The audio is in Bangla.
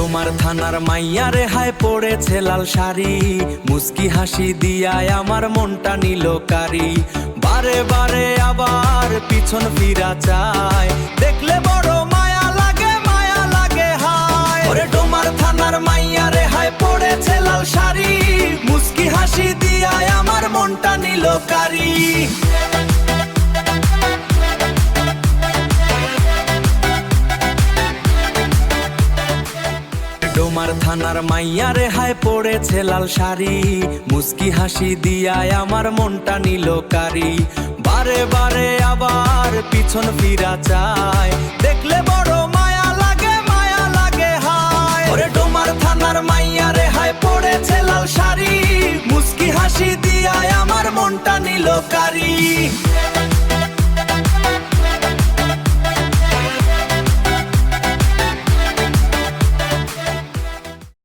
ডোমার থানার মাইয়া রে হায় পড়েছে লাল শাড়ি, মুস্কি হাসি দিয়ায় আমার মনটা নিল কারি। বারে বারে আবার পিছন ফিরা চায়, দেখলে বড় মায়া লাগে হায়। ওরে ডোমার থানার মাইয়া রে হায় পড়েছে লাল শাড়ি, মুস্কি হাসি দিয়ায় আমার মনটা নিল কারি। ডোমার থানার মাইয়া রে হায় পড়েছে লাল শাড়ি, মুস্কি হাসি দিয়ায় আমার মনটা নিল কারি। বারে বারে আবার পিছন ফিরা চায়, দেখলে বড় মায়া লাগে হায়। ওরে ডোমার থানার মাইয়া রে হায় পড়েছে লাল শাড়ি, মুস্কি হাসি দিয়ায় আমার মনটা নিল কারি।